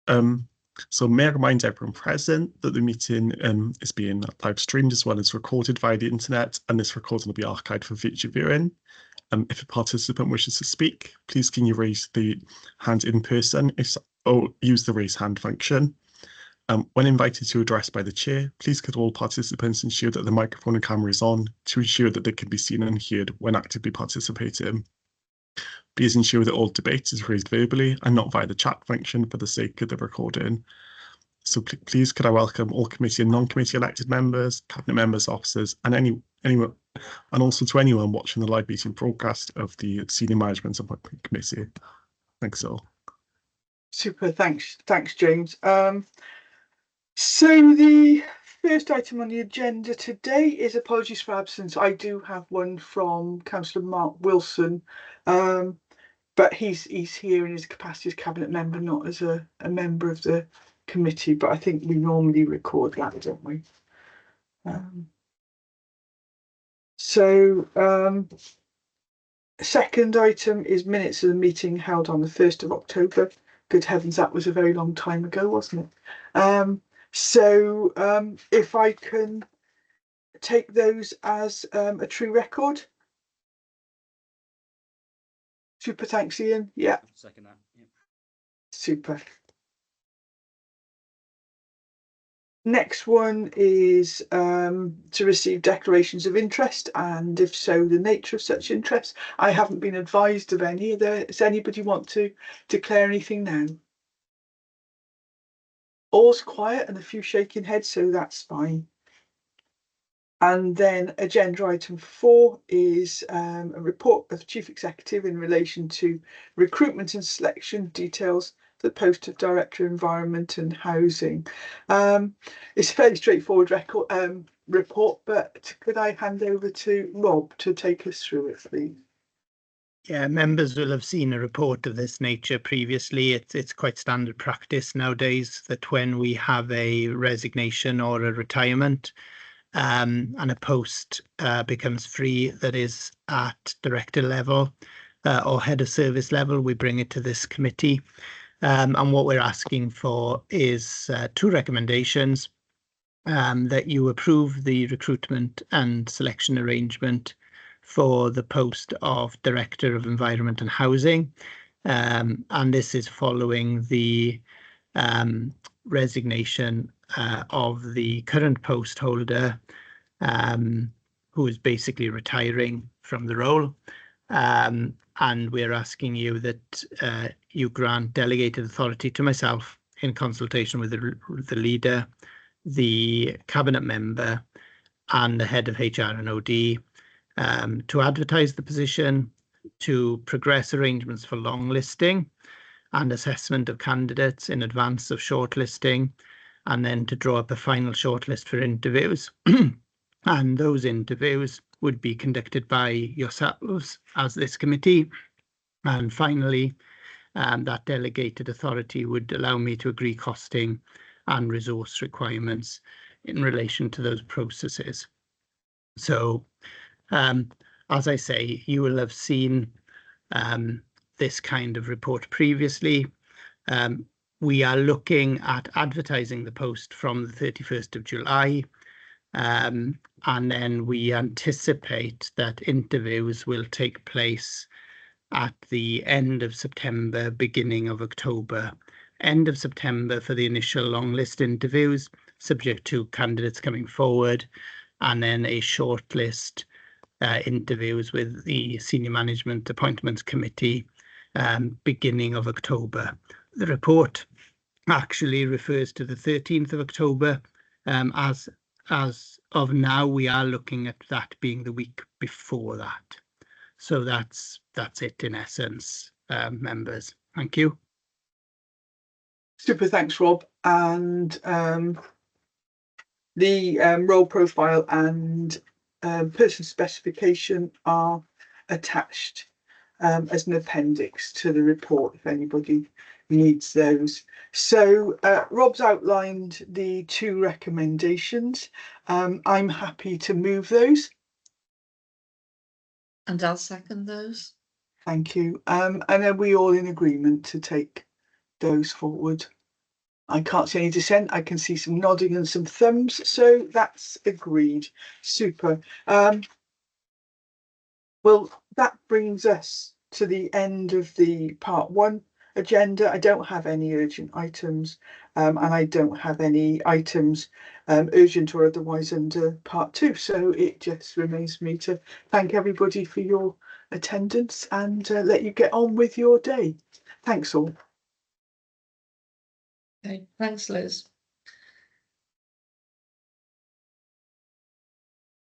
So may I remind everyone present that the meeting is being live streamed as well as recorded via the internet, and this recording will be archived for future viewing. If a participant wishes to speak, please can you raise the hand in person or use the raise hand function. When invited to address by the chair, please could all participants ensure that the microphone and camera is on to ensure that they can be seen and heard when actively participating. Please ensure that all debate is raised verbally and not via the chat function for the sake of the recording. So please could I welcome all committee and non-committee elected members, cabinet members, officers, and anyone, and also to anyone watching the live meeting broadcast of the Senior Management Appointment Committee. Thanks all. Super, thanks, James. So the first item on the agenda today is apologies for absence. I do have one from Councillor Mark Wilson, but he's here in his capacity as cabinet member, not as a member of the committee. But I think we normally record that, don't we? Second item is minutes of the meeting held on the 1st of October. Good heavens, that was a very long time ago, wasn't it? If I can take those as a true record. Super, thanks, Ian. Yeah. Second that. Yeah. Super. Next one is to receive declarations of interest, and if so, the nature of such interest. I haven't been advised of any. Does anybody want to declare anything now? All's quiet and a few shaking heads, so that's fine. And then agenda item 4 is a report of the Chief Executive in relation to recruitment and selection details for the post of Director of Environment and Housing. It's a fairly straightforward report, but could I hand over to Rob to take us through it, please? Yeah, members will have seen a report of this nature previously. It's quite standard practice nowadays that when we have a resignation or a retirement, and a post becomes free that is at director level or head of service level, we bring it to this committee. And what we're asking for is 2 recommendations: that you approve the recruitment and selection arrangement for the post of Director of Environment and Housing. And this is following the resignation of the current post holder, who is basically retiring from the role. And we're asking you that you grant delegated authority to myself in consultation with the leader, the cabinet member, and the head of HR and OD, to advertise the position, to progress arrangements for long listing and assessment of candidates in advance of shortlisting, and then to draw up a final shortlist for interviews. And those interviews would be conducted by yourselves as this committee. And finally, that delegated authority would allow me to agree costing and resource requirements in relation to those processes. So, as I say, you will have seen this kind of report previously. We are looking at advertising the post from the 31st of July, and then we anticipate that interviews will take place at the end of September, beginning of October. End of September for the initial long list interviews, subject to candidates coming forward, and then a short list interviews with the Senior Management Appointments Committee, beginning of October. The report actually refers to the 13th of October. As of now, we are looking at that being the week before that. So that's it in essence, members. Thank you. Super, thanks, Rob. And the role profile and person specification are attached as an appendix to the report if anybody needs those. So Rob's outlined the 2 recommendations. I'm happy to move those. And I'll second those. Thank you. And are we all in agreement to take those forward? I can't see any dissent. I can see some nodding and some thumbs. So that's agreed. Super. Well, that brings us to the end of the part 1 agenda. I don't have any urgent items, and I don't have any items urgent or otherwise under part 2. So it just remains for me to thank everybody for your attendance and let you get on with your day. Thanks all. Okay, thanks, Liz.